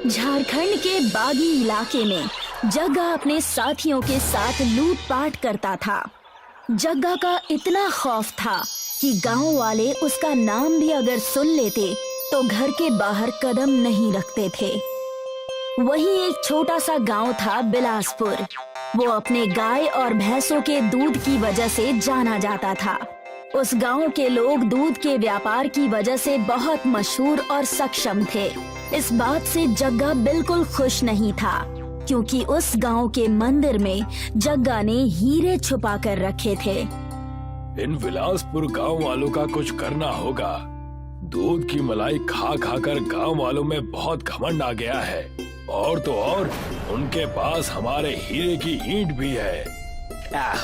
झारखंड के बागी इलाके में जग्गा अपने साथियों के साथ लूटपाट करता था। जग्गा का इतना खौफ था कि गांव वाले उसका नाम भी अगर सुन लेते तो घर के बाहर कदम नहीं रखते थे। वहीं एक छोटा सा गांव था बिलासपुर। वो अपने गाय और भैंसों के दूध की वजह से जाना जाता था। उस गांव के लोग दूध के व्यापार की वजह से बहुत मशहूर और सक्षम थे। इस बात से जग्गा बिल्कुल खुश नहीं था, क्योंकि उस गांव के मंदिर में जग्गा ने हीरे छुपा कर रखे थे। इन विलासपुर गांव वालों का कुछ करना होगा। दूध की मलाई खा खा कर गांव वालों में बहुत घमंड आ गया है, और तो और उनके पास हमारे हीरे की ईंट भी है।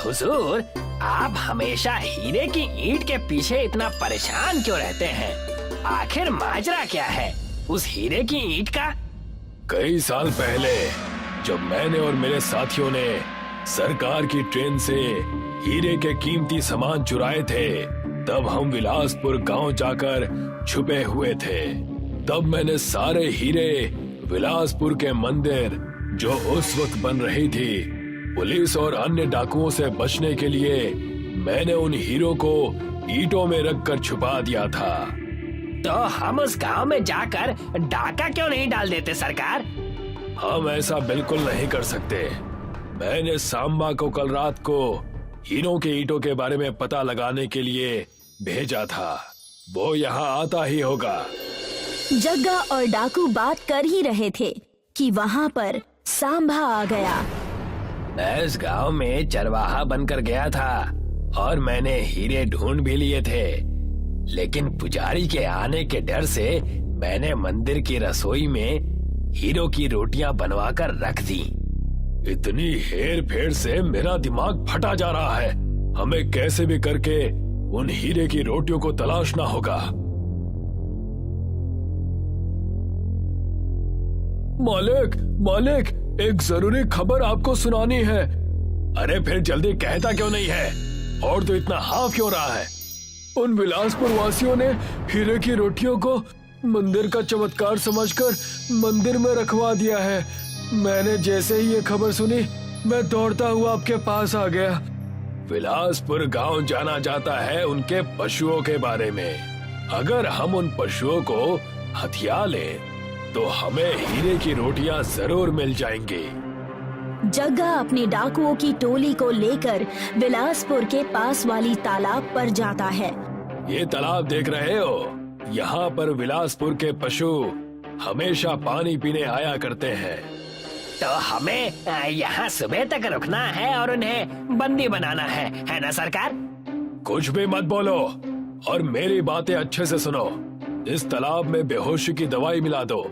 हुजूर, आप हमेशा हीरे की ईंट के पीछे इतना परेशान क्यों रहते हैं? आखिर माजरा क्या है उस हीरे की ईंट का? कई साल पहले जब मैंने और मेरे साथियों ने सरकार की ट्रेन से हीरे के कीमती सामान चुराए थे, तब हम विलासपुर गांव जाकर छुपे हुए थे। तब मैंने सारे हीरे विलासपुर के मंदिर जो उस वक्त बन रही थी, पुलिस और अन्य डाकुओं से बचने के लिए मैंने उन हीरों को ईंटों में रखकर छुपा दिया था। तो हम उस गांव में जाकर डाका क्यों नहीं डाल देते सरकार? हम ऐसा बिल्कुल नहीं कर सकते। मैंने सांबा को कल रात को हीरों के ईंटों के बारे में पता लगाने के लिए भेजा था। वो यहाँ आता ही होगा। जग्गा और डाकू बात कर ही रहे थे कि वहाँ पर सांबा आ गया। मैं इस गांव में चरवाहा बनकर गया था और मैंने हीरे ढूंढ भी लिए थे, लेकिन पुजारी के आने के डर से मैंने मंदिर की रसोई में हीरो की रोटियां बनवाकर रख दी। इतनी हेर फेर से मेरा दिमाग फटा जा रहा है। हमें कैसे भी करके उन हीरे की रोटियों को तलाशना होगा। मालिक, मालिक, एक जरूरी खबर आपको सुनानी है। अरे फिर जल्दी कहता क्यों नहीं है? और तो इतना हाँफ क्यों रहा है? उन बिलासपुर वासियों ने हीरे की रोटियों को मंदिर का चमत्कार समझकर मंदिर में रखवा दिया है। मैंने जैसे ही ये खबर सुनी, मैं दौड़ता हुआ आपके पास आ गया। बिलासपुर गांव जाना जाता है उनके पशुओं के बारे में। अगर हम उन पशुओं को हथिया लें तो हमें हीरे की रोटियां जरूर मिल जाएंगी। जग्गा अपने डाकुओं की टोली को लेकर बिलासपुर के पास वाली तालाब पर जाता है। ये तालाब देख रहे हो? यहाँ पर बिलासपुर के पशु हमेशा पानी पीने आया करते हैं। तो हमें यहाँ सुबह तक रुकना है और उन्हें बंदी बनाना है ना सरकार? कुछ भी मत बोलो और मेरी बातें अच्छे से सुनो। इस तालाब में बेहोशी की दवाई मिला दो।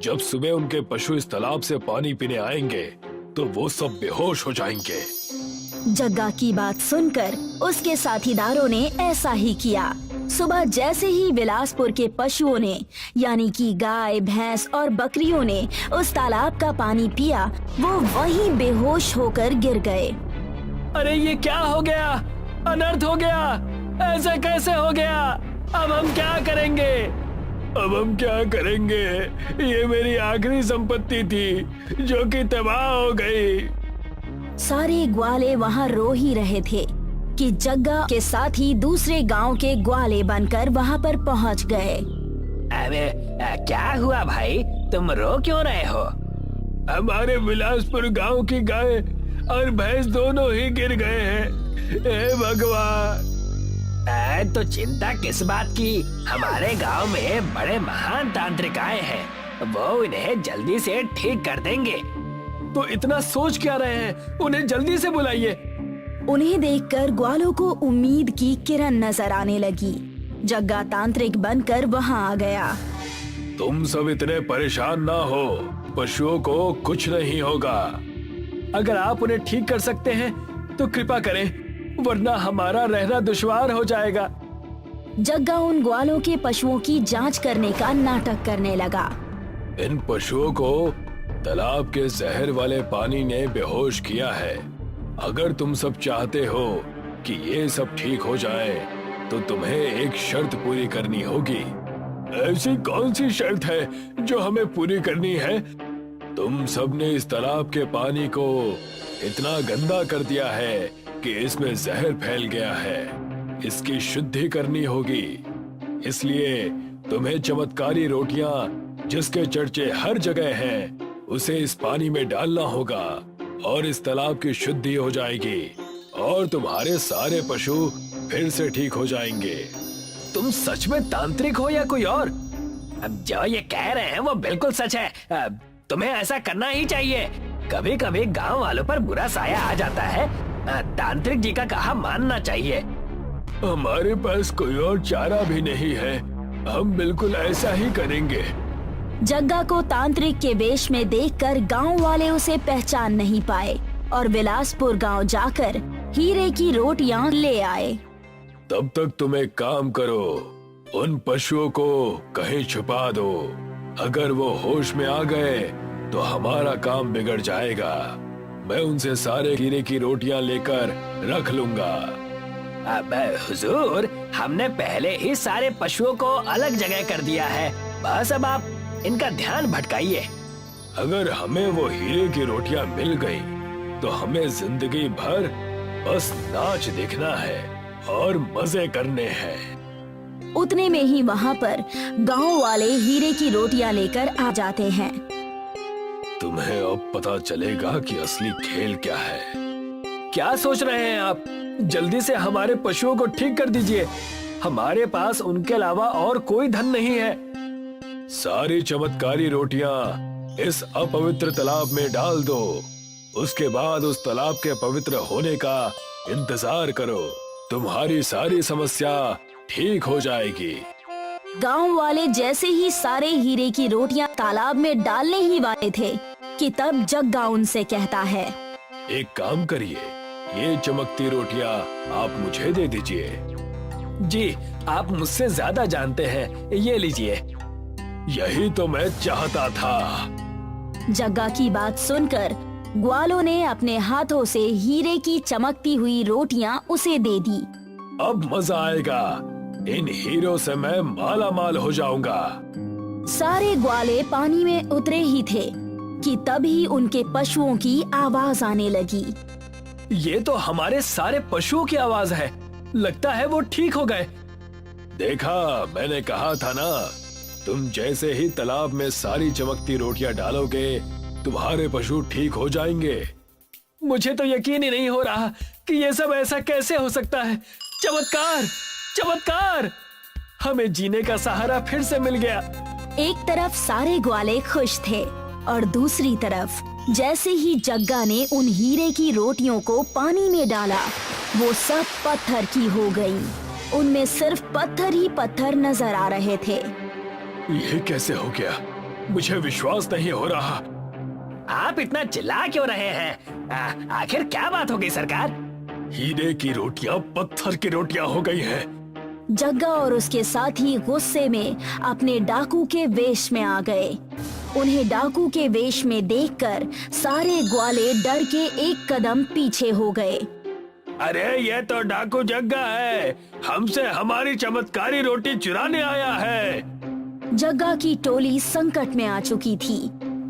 जब सुबह उनके पशु इस तालाब से पानी पीने आएंगे तो वो सब बेहोश हो जाएंगे। जग्गा की बात सुनकर उसके साथीदारों ने ऐसा ही किया। सुबह जैसे ही बिलासपुर के पशुओं ने, यानी कि गाय, भैंस और बकरियों ने उस तालाब का पानी पिया, वो वहीं बेहोश होकर गिर गए। अरे ये क्या हो गया? अनर्थ हो गया। ऐसा कैसे हो गया? अब हम क्या करेंगे? अब हम क्या करेंगे? ये मेरी आखिरी संपत्ति थी जो कि तबाह हो गई। सारे ग्वाले वहाँ रो ही रहे थे कि जग्गा के साथ ही दूसरे गांव के ग्वाले बनकर वहाँ पर पहुँच गए। अरे क्या हुआ भाई? तुम रो क्यों रहे हो? हमारे बिलासपुर गांव की गाय और भैंस दोनों ही गिर गए हैं। हे भगवान! तो चिंता किस बात की? हमारे गांव में बड़े महान तांत्रिक आए हैं, वो इन्हें जल्दी से ठीक कर देंगे। तो इतना सोच क्या रहे हैं? उन्हें जल्दी से बुलाइए। उन्हें देखकर ग्वालों को उम्मीद की किरण नजर आने लगी। जग्गा तांत्रिक बनकर वहाँ आ गया। तुम सब इतने परेशान ना हो, पशुओं को कुछ नहीं होगा। अगर आप उन्हें ठीक कर सकते हैं तो कृपा करें, वरना हमारा रहना दुश्वार हो जाएगा। जग्गा उन ग्वालों के पशुओं की जांच करने का नाटक करने लगा। इन पशुओं को तालाब के जहर वाले पानी ने बेहोश किया है। अगर तुम सब चाहते हो कि ये सब ठीक हो जाए तो तुम्हें एक शर्त पूरी करनी होगी। ऐसी कौन सी शर्त है जो हमें पूरी करनी है? तुम सबने इस तालाब के पानी को इतना गंदा कर दिया है कि इसमें जहर फैल गया है। इसकी शुद्धि करनी होगी। इसलिए तुम्हें चमत्कारी रोटियां जिसके चर्चे हर जगह हैं, उसे इस पानी में डालना होगा और इस तालाब की शुद्धि हो जाएगी और तुम्हारे सारे पशु फिर से ठीक हो जाएंगे। तुम सच में तांत्रिक हो या कोई और? अब जो ये कह रहे हैं वो बिल्कुल सच है। तुम्हें ऐसा करना ही चाहिए। कभी कभी गांव वालों पर बुरा साया आ जाता है। तांत्रिक जी का कहा मानना चाहिए। हमारे पास कोई और चारा भी नहीं है। हम बिल्कुल ऐसा ही करेंगे। जग्गा को तांत्रिक के वेश में देखकर गांव वाले उसे पहचान नहीं पाए और बिलासपुर गांव जाकर हीरे की रोटियां ले आए। तब तक तुम एक काम करो, उन पशुओं को कहीं छुपा दो। अगर वो होश में आ गए तो हमारा काम बिगड़ जाएगा। मैं उनसे सारे हीरे की रोटियां लेकर रख लूंगा। अब हुजूर, हमने पहले ही सारे पशुओं को अलग जगह कर दिया है। बस अब आप इनका ध्यान भटकाइए। अगर हमें वो हीरे की रोटियां मिल गई तो हमें जिंदगी भर बस नाच देखना है और मजे करने हैं। उतने में ही वहाँ पर गांव वाले हीरे की रोटियां लेकर आ जाते हैं। तुम्हें अब पता चलेगा कि असली खेल क्या है। क्या सोच रहे हैं आप? जल्दी से हमारे पशुओं को ठीक कर दीजिए। हमारे पास उनके अलावा और कोई धन नहीं है। सारी चमत्कारी रोटियां इस अपवित्र तालाब में डाल दो। उसके बाद उस तालाब के पवित्र होने का इंतजार करो। तुम्हारी सारी समस्या ठीक हो जाएगी। गांव वाले जैसे ही सारे हीरे की रोटियां तालाब में डालने ही वाले थे कि तब जग्गा उनसे कहता है, एक काम करिए, ये चमकती रोटियां आप मुझे दे दीजिए। जी, आप मुझसे ज्यादा जानते हैं, ये लीजिए। यही तो मैं चाहता था। जग्गा की बात सुनकर ग्वालों ने अपने हाथों से हीरे की चमकती हुई रोटियां उसे दे दी। अब मजा आएगा। इन हीरों से मैं माला माल हो जाऊंगा। सारे ग्वाले पानी में उतरे ही थे कि तभी उनके पशुओं की आवाज आने लगी। ये तो हमारे सारे पशुओं की आवाज है। लगता है वो ठीक हो गए। देखा, मैंने कहा था ना, तुम जैसे ही तालाब में सारी चमकती रोटियां डालोगे तुम्हारे पशु ठीक हो जाएंगे। मुझे तो यकीन ही नहीं हो रहा कि ये सब ऐसा कैसे हो सकता है। चमत्कार, चमत्कार! हमें जीने का सहारा फिर से मिल गया। एक तरफ सारे ग्वाले खुश थे और दूसरी तरफ जैसे ही जग्गा ने उन हीरे की रोटियों को पानी में डाला, वो सब पत्थर की हो गईं। उनमें सिर्फ पत्थर ही पत्थर नजर आ रहे थे। ये कैसे हो गया? मुझे विश्वास नहीं हो रहा। आप इतना चिल्ला क्यों रहे हैं? आखिर क्या बात हो गई सरकार? हीरे की रोटियां पत्थर की रोटियां हो गई हैं। जग्गा और उसके साथी गुस्से में अपने डाकू के वेश में आ गए। उन्हें डाकू के वेश में देखकर सारे ग्वाले डर के एक कदम पीछे हो गए। अरे ये तो डाकू जग्गा है, हमसे हमारी चमत्कारी रोटी चुराने आया है। जग्गा की टोली संकट में आ चुकी थी।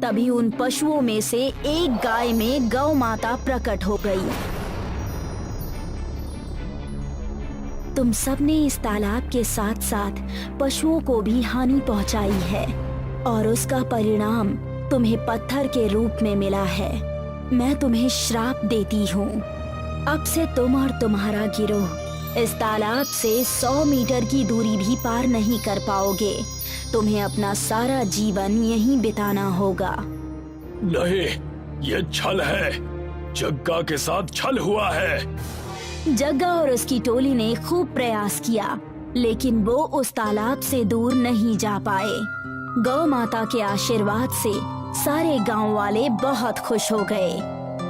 तभी उन पशुओं में से एक गाय में गौ माता प्रकट हो गई। तुम सबने इस तालाब के साथ साथ पशुओं को भी हानि पहुंचाई है और उसका परिणाम तुम्हें पत्थर के रूप में मिला है। मैं तुम्हें श्राप देती हूँ। अब से तुम और तुम्हारा गिरोह इस तालाब से 100 मीटर की दूरी भी पार नहीं कर पाओगे। तुम्हें अपना सारा जीवन यहीं बिताना होगा। नहीं, ये छल है। जग्गा के साथ छल हुआ है। जग्गा और उसकी टोली ने खूब प्रयास किया, लेकिन वो उस तालाब से दूर नहीं जा पाए। गौ माता के आशीर्वाद से सारे गांव वाले बहुत खुश हो गए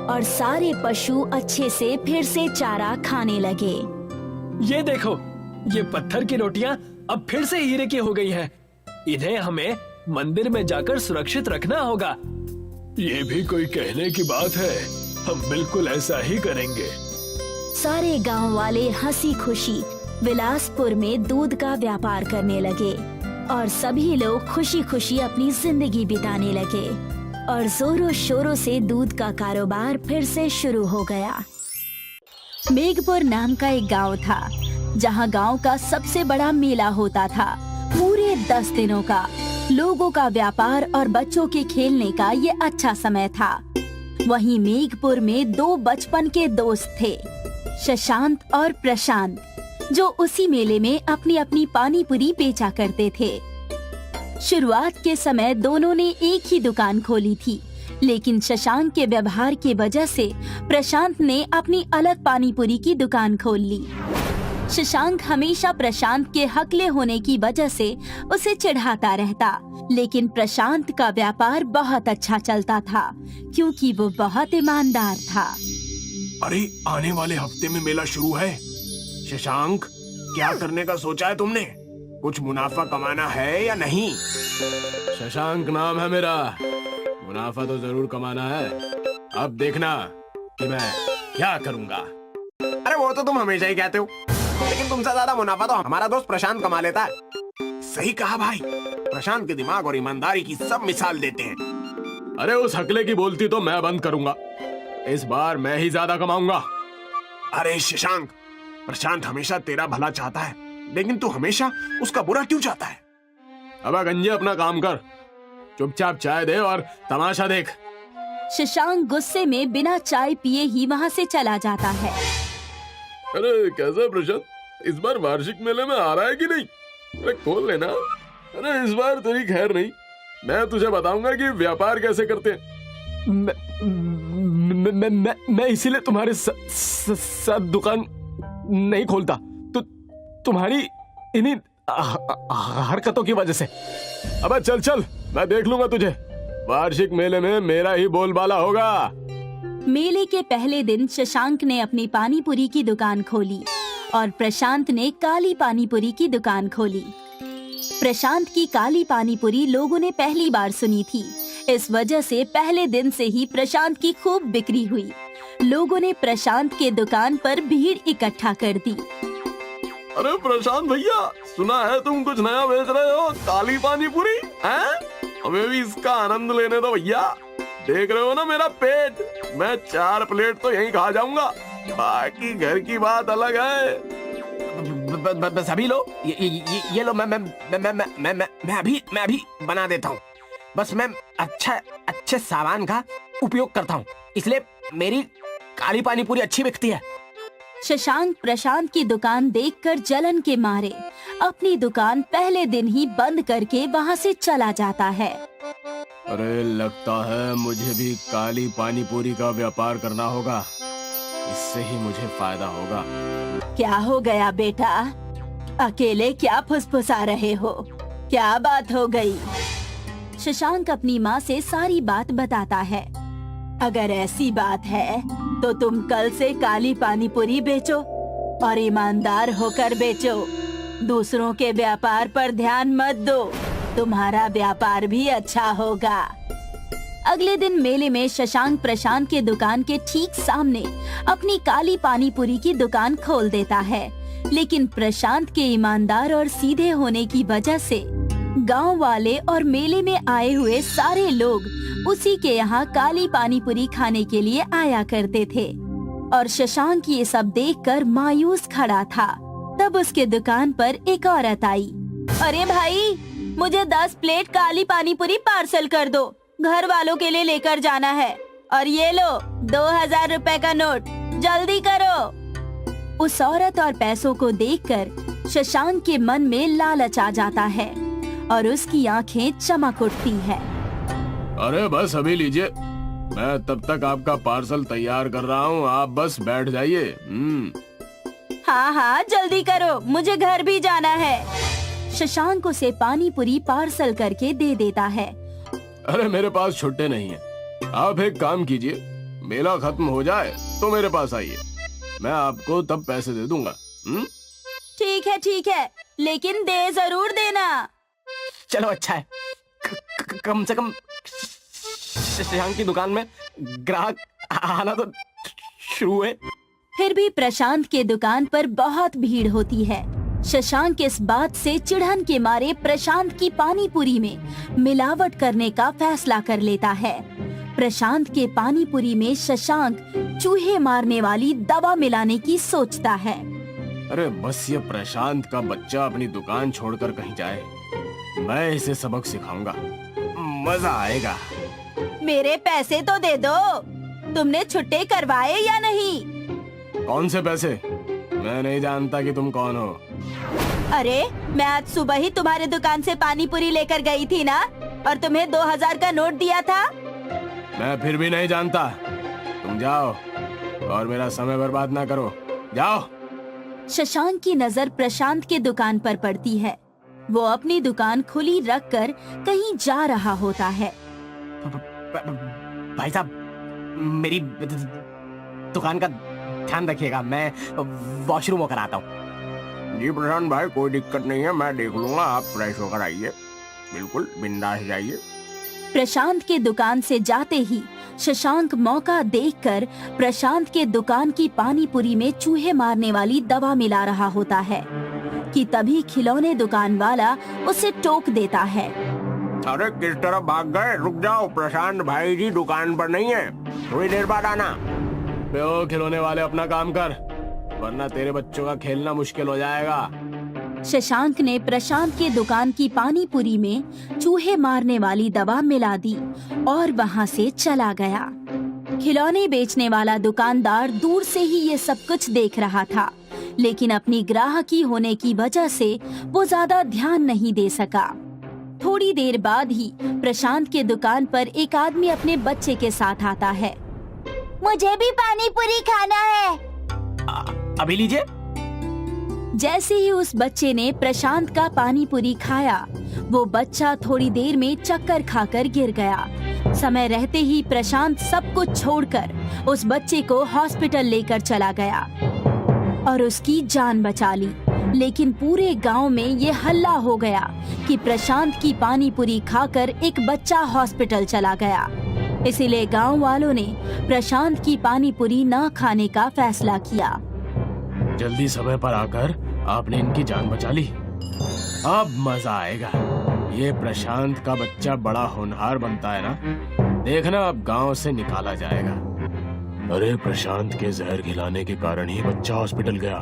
और सारे पशु अच्छे से फिर से चारा खाने लगे। ये देखो, ये पत्थर की रोटियां अब फिर से हीरे की हो गई हैं। इन्हें हमें मंदिर में जाकर सुरक्षित रखना होगा। ये भी कोई कहने की बात है। हम बिल्कुल ऐसा ही करेंगे। सारे गांव वाले हंसी खुशी बिलासपुर में दूध का व्यापार करने लगे। और सभी लोग खुशी खुशी अपनी जिंदगी बिताने लगे और जोरों शोरों से दूध का कारोबार फिर से शुरू हो गया। मेघपुर नाम का एक गांव था जहां गांव का सबसे बड़ा मेला होता था। पूरे 10 दिनों का लोगों का व्यापार और बच्चों के खेलने का ये अच्छा समय था। वहीं मेघपुर में 2 बचपन के दोस्त थे, शशांक और प्रशांत, जो उसी मेले में अपनी अपनी पानी पूरी बेचा करते थे। शुरुआत के समय दोनों ने एक ही दुकान खोली थी, लेकिन शशांक के व्यवहार की वजह से प्रशांत ने अपनी अलग पानी पूरी की दुकान खोल ली। शशांक हमेशा प्रशांत के हकले होने की वजह से उसे चिढ़ाता रहता, लेकिन प्रशांत का व्यापार बहुत अच्छा चलता था क्योंकि वो बहुत ईमानदार था। अरे आने वाले हफ्ते में मेला शुरू है। शशांक, क्या करने का सोचा है तुमने? कुछ मुनाफा कमाना है या नहीं? शशांक नाम है मेरा, मुनाफा तो जरूर कमाना है। अब देखना कि मैं क्या करूंगा। अरे वो तो तुम हमेशा ही कहते हो, लेकिन तुमसे ज्यादा मुनाफा तो हमारा दोस्त प्रशांत कमा लेता है। सही कहा भाई, प्रशांत के दिमाग और ईमानदारी की सब मिसाल देते हैं। अरे उस हकले की बोलती तो मैं बंद करूंगा, इस बार मैं ही ज्यादा कमाऊंगा। अरे शशांक, प्रशांत हमेशा तेरा भला चाहता है, लेकिन तू हमेशा उसका बुरा क्यों चाहता है? अब गंजे अपना काम कर, चुपचाप चाय दे और तमाशा देख। शशांक गुस्से में बिना चाय पिए ही वहाँ से चला जाता है। अरे कैसा प्रशांत, इस बार वार्षिक मेले में आ रहा है कि नहीं? अरे खोल लेना। अरे इस बार तेरी खैर नहीं, मैं तुझे बताऊंगा कि व्यापार कैसे करते हैं। मैं इसीलिए तुम्हारे साथ दुकान नहीं खोलता, तो तुम्हारी इन्हीं हरकतों की वजह से। अबे चल चल, मैं देख लूंगा तुझे। वार्षिक मेले में मेरा ही बोलबाला होगा। मेले के पहले दिन शशांक ने अपनी पानी पूरी की दुकान खोली और प्रशांत ने काली पानी पूरी की दुकान खोली। प्रशांत की काली पानी पूरी लोगों ने पहली बार सुनी थी, इस वजह से पहले दिन से ही प्रशांत की खूब बिक्री हुई। लोगों ने प्रशांत के दुकान पर भीड़ इकट्ठा कर दी। अरे प्रशांत भैया, सुना है तुम कुछ नया बेच रहे हो, काली पानी पूरी हैं? हमें भी इसका आनंद लेने दो भैया। देख रहे हो ना मेरा पेट, मैं 4 प्लेट तो यहीं खा जाऊंगा, बाकी घर की बात अलग है। बस अभी लो, ये लो। मैं अभी बना देता हूँ। बस मैं अच्छे सामान का उपयोग करता हूँ, इसलिए मेरी काली पानी पूरी अच्छी बिकती है। शशांक प्रशांत की दुकान देखकर जलन के मारे अपनी दुकान पहले दिन ही बंद करके वहाँ से चला जाता है। अरे लगता है मुझे भी काली पानी पूरी का व्यापार करना होगा, इससे ही मुझे फायदा होगा। क्या हो गया बेटा, अकेले क्या फुसफुसा रहे हो? क्या बात हो गई? शशांक अपनी माँ से सारी बात बताता है। अगर ऐसी बात है तो तुम कल से काली पानी पूरी बेचो और ईमानदार होकर बेचो। दूसरों के व्यापार पर ध्यान मत दो, तुम्हारा व्यापार भी अच्छा होगा। अगले दिन मेले में शशांक प्रशांत के दुकान के ठीक सामने अपनी काली पानी पूरी की दुकान खोल देता है, लेकिन प्रशांत के ईमानदार और सीधे होने की वजह से गांव वाले और मेले में आए हुए सारे लोग उसी के यहाँ काली पानी पूरी खाने के लिए आया करते थे। और शशांक ये सब देखकर मायूस खड़ा था। तब उसके दुकान पर एक औरत आई। अरे भाई, मुझे 10 प्लेट काली पानी पूरी पार्सल कर दो, घर वालों के लिए लेकर जाना है। और ये लो 2000 रुपए का नोट, जल्दी करो। उस औरत और पैसों को देखकर शशांक के मन में लालच आ जाता है और उसकी आंखें चमक उठती है। अरे बस अभी लीजिए, मैं तब तक आपका पार्सल तैयार कर रहा हूँ, आप बस बैठ जाइए। हाँ हाँ जल्दी करो, मुझे घर भी जाना है। शशांक उसे पानी पूरी पार्सल करके दे देता है। अरे मेरे पास छुट्टे नहीं है, आप एक काम कीजिए, मेला खत्म हो जाए तो मेरे पास आइए, मैं आपको तब पैसे दे दूंगा। ठीक है, लेकिन दे जरूर देना। चलो अच्छा है, कम से कम शशांक की दुकान में ग्राहक आना तो शुरू है। फिर भी प्रशांत के दुकान पर बहुत भीड़ होती है। शशांक इस बात से चिढ़न के मारे प्रशांत की पानी पूरी में मिलावट करने का फैसला कर लेता है। प्रशांत के पानी पूरी में शशांक चूहे मारने वाली दवा मिलाने की सोचता है। अरे बस ये प्रशांत का बच्चा अपनी दुकान छोड़कर कहीं जाए, मैं इसे सबक सिखाऊंगा, मजा आएगा। मेरे पैसे तो दे दो, तुमने छुट्टे करवाए या नहीं? कौन से पैसे? मैं नहीं जानता कि तुम कौन हो। अरे मैं आज सुबह ही तुम्हारे दुकान से पानी पूरी लेकर गई थी ना, और तुम्हें 2000 का नोट दिया था। मैं फिर भी नहीं जानता, तुम जाओ और मेरा समय बर्बाद ना करो, जाओ। शशांक की नजर प्रशांत के दुकान पर पड़ती है। वो अपनी दुकान खुली रखकर कहीं जा रहा होता है। भाई साहब, मेरी दुकान का ध्यान रखिएगा, मैं वॉशरूम होकर आता हूँ। जी प्रशांत भाई, कोई दिक्कत नहीं है, मैं देख लूंगा, आप फ्रेश होकर आइए, बिल्कुल बिंदास जाइए। प्रशांत के दुकान से जाते ही शशांक मौका देखकर प्रशांत के दुकान की पानी पूरी में चूहे मारने वाली दवा मिला रहा होता है कि तभी खिलौने दुकान वाला उसे टोक देता है। अरे किस तरफ भाग गए? रुक जाओ, प्रशांत भाई जी दुकान पर नहीं है, थोड़ी देर बाद आना। बे खिलौने वाले, अपना काम कर, वरना तेरे बच्चों का खेलना मुश्किल हो जाएगा। शशांक ने प्रशांत के दुकान की पानी पूरी में चूहे मारने वाली दवा मिला दी और वहाँ से चला गया। खिलौने बेचने वाला दुकानदार दूर से ही ये सब कुछ देख रहा था, लेकिन अपनी ग्राहकी होने की वजह से वो ज्यादा ध्यान नहीं दे सका। थोड़ी देर बाद ही प्रशांत के दुकान पर एक आदमी अपने बच्चे के साथ आता है। मुझे भी पानी पूरी खाना है। अभी लीजिए। जैसे ही उस बच्चे ने प्रशांत का पानी पूरी खाया, वो बच्चा थोड़ी देर में चक्कर खाकर गिर गया। समय रहते ही प्रशांत सब कुछ छोड़कर उस बच्चे को हॉस्पिटल लेकर चला गया और उसकी जान बचा ली। लेकिन पूरे गांव में ये हल्ला हो गया कि प्रशांत की पानी पूरी खाकर एक बच्चा हॉस्पिटल चला गया। इसीलिए गांव वालों ने प्रशांत की पानी पूरी न खाने का फैसला किया। जल्दी समय पर आकर आपने इनकी जान बचा ली, अब मजा आएगा। ये प्रशांत का बच्चा बड़ा होनहार बनता है ना, देखना अब गांव से निकाला जाएगा। अरे प्रशांत के जहर खिलाने के कारण ही बच्चा हॉस्पिटल गया।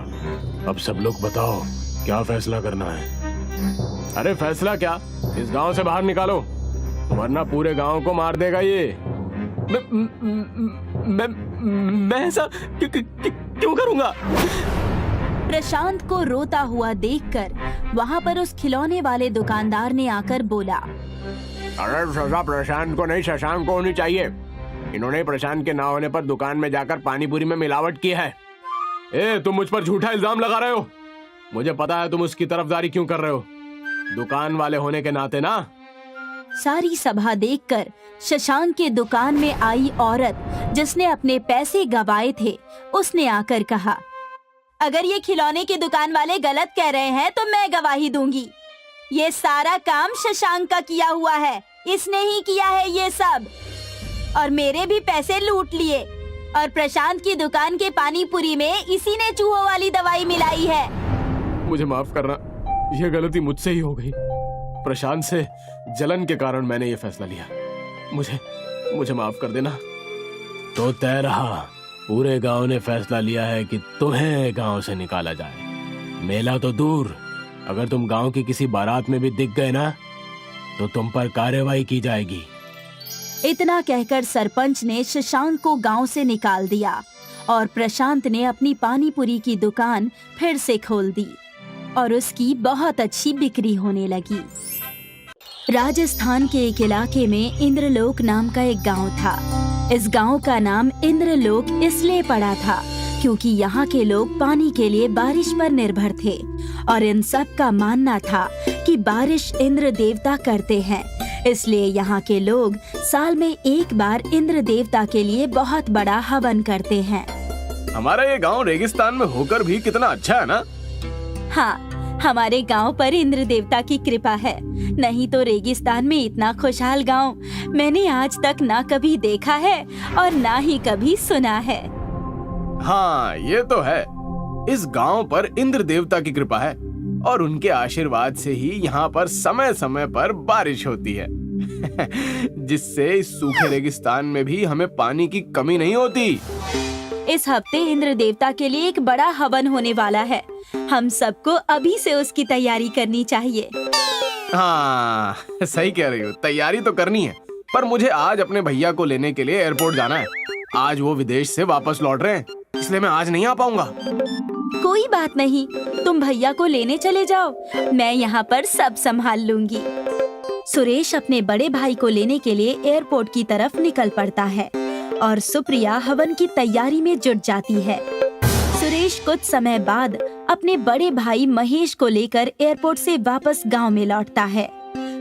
अब सब लोग बताओ क्या फैसला करना है? अरे फैसला क्या, इस गांव से बाहर निकालो, वरना पूरे गांव को मार देगा ये। मैं ऐसा क्यों करूंगा? प्रशांत को रोता हुआ देखकर वहाँ पर उस खिलौने वाले दुकानदार ने आकर बोला, अरे सजा प्रशांत को नहीं, शशांक को होनी चाहिए। इन्होंने प्रशांत के ना होने पर दुकान में जाकर पानी पूरी में मिलावट की है। तुम मुझ पर झूठा इल्जाम लगा रहे हो, मुझे पता है तुम उसकी तरफदारी क्यों कर रहे हो, दुकान वाले होने के नाते ना। सारी सभा देखकर शशांक के दुकान में आई औरत जिसने अपने पैसे गवाए थे, उसने आकर कहा, अगर ये खिलौने की दुकान वाले गलत कह रहे हैं तो मैं गवाही दूंगी। ये सारा काम शशांक का किया हुआ है, इसने ही किया है ये सब, और मेरे भी पैसे लूट लिए, और प्रशांत की दुकान के पानी पूरी में इसी ने चूहों वाली दवाई मिलाई है। मुझे माफ करना, यह गलती मुझसे ही हो गई। प्रशांत से जलन के कारण मैंने ये फैसला लिया, मुझे माफ कर देना। तो तय रहा, पूरे गांव ने फैसला लिया है कि तुम्हें गांव से निकाला जाए। मेला तो दूर, अगर तुम गांव की किसी बारात में भी दिख गए ना, तो तुम पर कार्रवाई की जाएगी। इतना कहकर सरपंच ने शशांक को गांव से निकाल दिया और प्रशांत ने अपनी पानी पूरी की दुकान फिर से खोल दी और उसकी बहुत अच्छी बिक्री होने लगी। राजस्थान के एक इलाके में इंद्रलोक नाम का एक गांव था। इस गांव का नाम इंद्रलोक इसलिए पड़ा था क्योंकि यहाँ के लोग पानी के लिए बारिश पर निर्भर थे और इन सब का मानना था कि बारिश इंद्र देवता करते हैं, इसलिए यहाँ के लोग साल में एक बार इंद्र देवता के लिए बहुत बड़ा हवन करते हैं। हमारा ये गांव रेगिस्तान में होकर भी कितना अच्छा है ना? हाँ, हमारे गांव पर इंद्र देवता की कृपा है, नहीं तो रेगिस्तान में इतना खुशहाल गांव मैंने आज तक ना कभी देखा है और ना ही कभी सुना है। हाँ ये तो है, इस गांव पर इंद्र देवता की कृपा है। और उनके आशीर्वाद से ही यहाँ पर समय समय पर बारिश होती है जिससे इस सूखे रेगिस्तान में भी हमें पानी की कमी नहीं होती। इस हफ्ते इंद्र देवता के लिए एक बड़ा हवन होने वाला है। हम सबको अभी से उसकी तैयारी करनी चाहिए। हाँ, सही कह रही हो, तैयारी तो करनी है, पर मुझे आज अपने भैया को लेने के लिए एयरपोर्ट जाना है। आज वो विदेश से वापस लौट रहे हैं, इसलिए मैं आज नहीं आ पाऊंगा। कोई बात नहीं, तुम भैया को लेने चले जाओ, मैं यहाँ पर सब संभाल लूंगी। सुरेश अपने बड़े भाई को लेने के लिए एयरपोर्ट की तरफ निकल पड़ता है और सुप्रिया हवन की तैयारी में जुट जाती है। सुरेश कुछ समय बाद अपने बड़े भाई महेश को लेकर एयरपोर्ट से वापस गांव में लौटता है।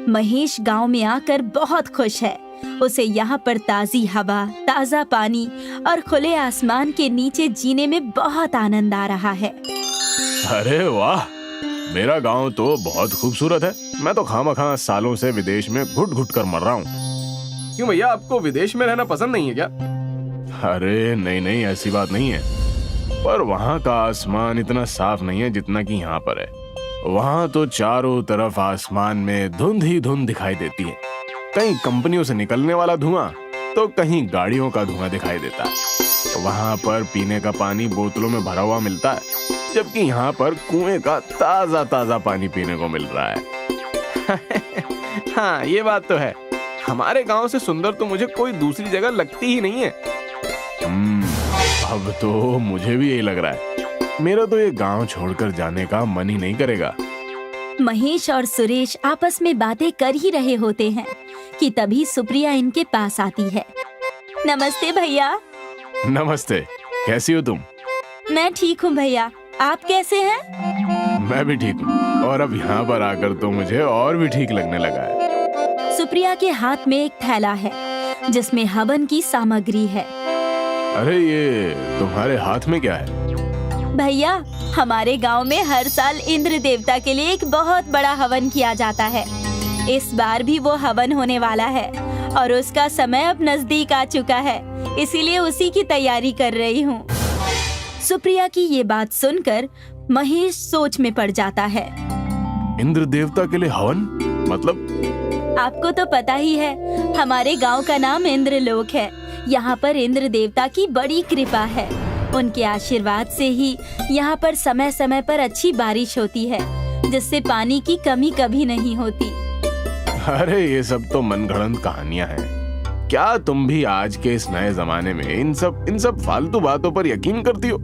महेश गांव में आकर बहुत खुश है। उसे यहाँ पर ताजी हवा, ताजा पानी और खुले आसमान के नीचे जीने में बहुत आनंद आ रहा है। अरे वाह, मेरा गांव तो बहुत खूबसूरत है। मैं तो खामखा सालों से विदेश में घुट घुट कर मर रहा हूँ। क्यों भैया, आपको विदेश में रहना पसंद नहीं है क्या? अरे नहीं नहीं, ऐसी बात नहीं है, पर वहाँ का आसमान इतना साफ नहीं है जितना कि यहाँ पर है। वहाँ तो चारों तरफ आसमान में धुंध ही धुंध दिखाई देती है। कहीं कंपनियों से निकलने वाला धुआं तो कहीं गाड़ियों का धुआं दिखाई देता है। वहाँ पर पीने का पानी बोतलों में भरा हुआ मिलता है, जबकि यहाँ पर कुएं का ताजा ताजा पानी पीने को मिल रहा है। हाँ, ये बात तो है। हमारे गांव से सुंदर तो मुझे कोई दूसरी जगह लगती ही नहीं है। अब तो मुझे भी यही लग रहा है। मेरा तो ये गांव छोड़कर जाने का मन ही नहीं करेगा। महेश और सुरेश आपस में बातें कर ही रहे होते हैं कि तभी सुप्रिया इनके पास आती है। नमस्ते भैया। नमस्ते, कैसी हो तुम? मैं ठीक हूँ भैया, आप कैसे हैं? मैं भी ठीक हूँ, और अब यहाँ पर आकर तो मुझे और भी ठीक लगने लगा है। सुप्रिया के हाथ में एक थैला है जिसमें हवन की सामग्री है। अरे ये तुम्हारे हाथ में क्या है? भैया, हमारे गांव में हर साल इंद्र देवता के लिए एक बहुत बड़ा हवन किया जाता है। इस बार भी वो हवन होने वाला है और उसका समय अब नजदीक आ चुका है, इसीलिए उसी की तैयारी कर रही हूँ। सुप्रिया की ये बात सुनकर महेश सोच में पड़ जाता है। इंद्र देवता के लिए हवन मतलब? आपको तो पता ही है, हमारे गांव का नाम इंद्रलोक है। यहाँ पर इंद्र देवता की बड़ी कृपा है। उनके आशीर्वाद से ही यहाँ पर समय समय पर अच्छी बारिश होती है, जिससे पानी की कमी कभी नहीं होती। अरे ये सब तो मनगढ़ंत कहानियाँ हैं। क्या तुम भी आज के इस नए जमाने में इन सब फालतू बातों पर यकीन करती हो?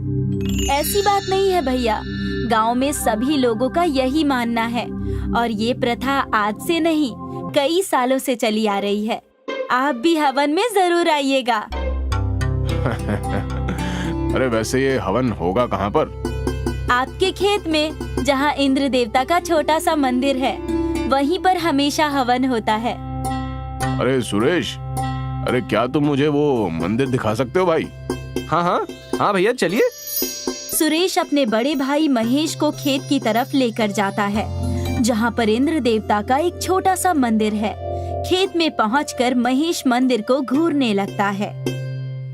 ऐसी बात नहीं है भैया, गांव में सभी लोगों का यही मानना है और ये प्रथा आज से नहीं, कई सालों से चली आ रही है। आप भी हवन में जरूर आइएगा। अरे वैसे ये हवन होगा कहाँ पर? आपके खेत में, जहाँ इंद्र देवता का छोटा सा मंदिर है, वहीं पर हमेशा हवन होता है। अरे सुरेश, अरे क्या तुम मुझे वो मंदिर दिखा सकते हो भाई? हाँ भैया, चलिए। सुरेश अपने बड़े भाई महेश को खेत की तरफ लेकर जाता है, जहाँ पर इंद्र देवता का एक छोटा सा मंदिर है। खेत में पहुंचकर महेश मंदिर को घूरने लगता है।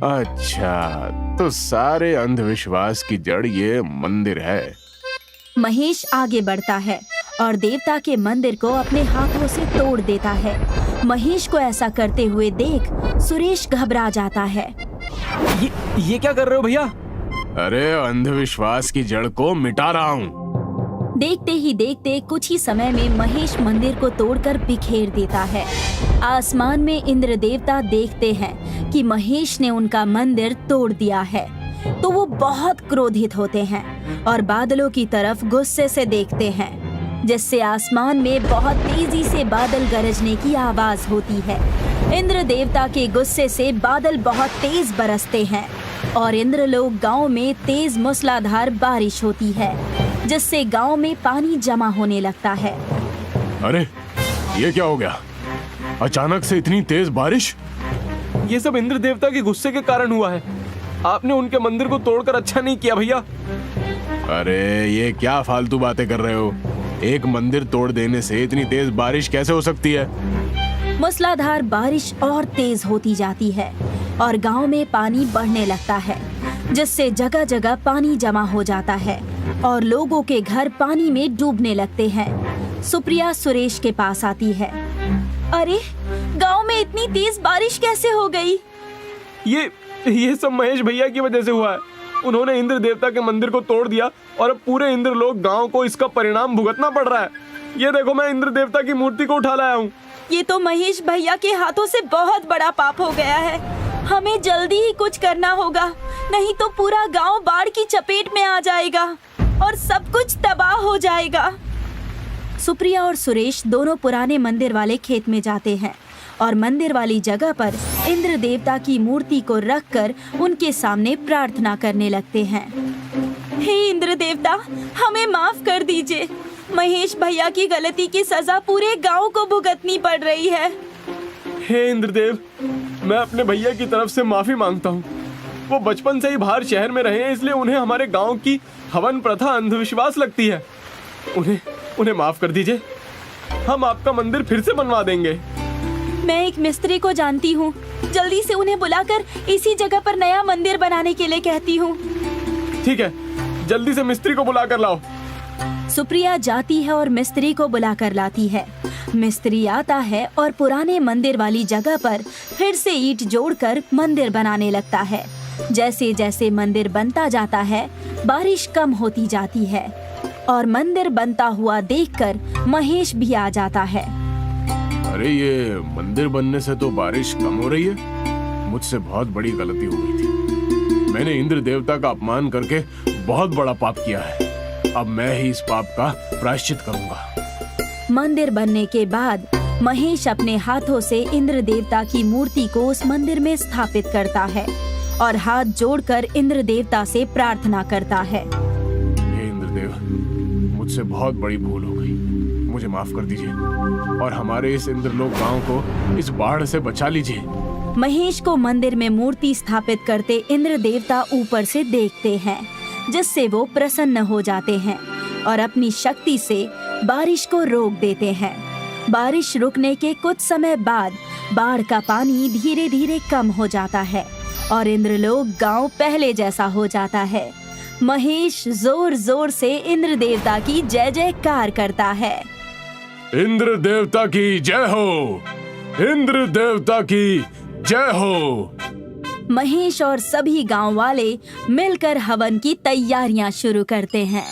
अच्छा, तो सारे अंधविश्वास की जड़ ये मंदिर है। महेश आगे बढ़ता है और देवता के मंदिर को अपने हाथों से तोड़ देता है। महेश को ऐसा करते हुए देख सुरेश घबरा जाता है। ये क्या कर रहे हो भैया? अरे अंधविश्वास की जड़ को मिटा रहा हूँ। देखते ही देखते कुछ ही समय में महेश मंदिर को तोड़कर बिखेर देता है। आसमान में इंद्र देवता देखते हैं कि महेश ने उनका मंदिर तोड़ दिया है, तो वो बहुत क्रोधित होते हैं और बादलों की तरफ गुस्से से देखते हैं, जिससे आसमान में बहुत तेजी से बादल गरजने की आवाज होती है। इंद्र देवता के गुस्से से बादल बहुत तेज बरसते हैं और इंद्रलोक गांव में तेज मूसलाधार बारिश होती है, जिससे गांव में पानी जमा होने लगता है। अरे ये क्या हो गया? अचानक से इतनी तेज बारिश? ये सब इंद्र देवता के गुस्से के कारण हुआ है। आपने उनके मंदिर को तोड़कर अच्छा नहीं किया भैया। अरे ये क्या फालतू बातें कर रहे हो? एक मंदिर तोड़ देने से इतनी तेज बारिश कैसे हो सकती है? मूसलाधार बारिश और तेज होती जाती है और गांव में पानी बढ़ने लगता है, जिससे जगह जगह पानी जमा हो जाता है और लोगों के घर पानी में डूबने लगते हैं। सुप्रिया सुरेश के पास आती है। अरे, गांव में इतनी तेज बारिश कैसे हो गई? ये सब महेश भैया की वजह से हुआ है। उन्होंने इंद्र देवता के मंदिर को तोड़ दिया और अब पूरे इंद्र लोग गांव को इसका परिणाम भुगतना पड़ रहा है। ये देखो, मैं इंद्र देवता की मूर्ति को उठा लाया हूँ। ये तो महेश भैया के हाथों से बहुत बड़ा पाप हो गया है। हमें जल्दी ही कुछ करना होगा, नहीं तो पूरा गांव बाढ़ की चपेट में आ जाएगा और सब कुछ तबाह हो जाएगा। सुप्रिया और सुरेश दोनों पुराने मंदिर वाले खेत में जाते हैं और मंदिर वाली जगह पर इंद्र देवता की मूर्ति को रखकर उनके सामने प्रार्थना करने लगते हैं। हे इंद्र देवता, हमें माफ कर दीजिए। महेश भैया की गलती की सजा पूरे गांव को भुगतनी पड़ रही है। हे इंद्रदेव, मैं अपने भैया की तरफ से माफी मांगता हूँ। वो बचपन से ही बाहर शहर में रहे हैं, इसलिए उन्हें हमारे गांव की हवन प्रथा अंधविश्वास लगती है। उन्हें माफ कर दीजिए। हम आपका मंदिर फिर से बनवा देंगे। मैं एक मिस्त्री को जानती हूँ, जल्दी से उन्हें बुलाकर इसी जगह पर नया मंदिर बनाने के लिए कहती हूँ। ठीक है, जल्दी से मिस्त्री को बुला कर लाओ। सुप्रिया जाती है और मिस्त्री को बुलाकर लाती है। मिस्त्री आता है और पुराने मंदिर वाली जगह पर फिर से ईंट जोड़कर मंदिर बनाने लगता है। जैसे जैसे मंदिर बनता जाता है, बारिश कम होती जाती है और मंदिर बनता हुआ देखकर महेश भी आ जाता है। अरे, ये मंदिर बनने से तो बारिश कम हो रही है। मुझसे बहुत बड़ी गलती हो गई थी। मैंने इंद्र देवता का अपमान करके बहुत बड़ा पाप किया है। अब मैं ही इस पाप का प्रायश्चित करूंगा। मंदिर बनने के बाद महेश अपने हाथों से इंद्र देवता की मूर्ति को उस मंदिर में स्थापित करता है और हाथ जोड़कर इंद्र देवता से प्रार्थना करता है। हे इंद्रदेव, मुझसे बहुत बड़ी भूल हो गई। मुझे माफ कर दीजिए और हमारे इस इंद्रलोक गांव को इस बाढ़ से बचा लीजिए। महेश को मंदिर में मूर्ति स्थापित करते इंद्र देवता ऊपर से देखते हैं, जिससे वो प्रसन्न हो जाते हैं और अपनी शक्ति से बारिश को रोक देते हैं। बारिश रुकने के कुछ समय बाद बाढ़ का पानी धीरे धीरे कम हो जाता है और इंद्रलोक गांव पहले जैसा हो जाता है। महेश जोर जोर से इंद्र देवता की जय जयकार करता है। इंद्र देवता की जय हो! इंद्र देवता की जय हो! महेश और सभी गांव वाले मिलकर हवन की तैयारियां शुरू करते हैं।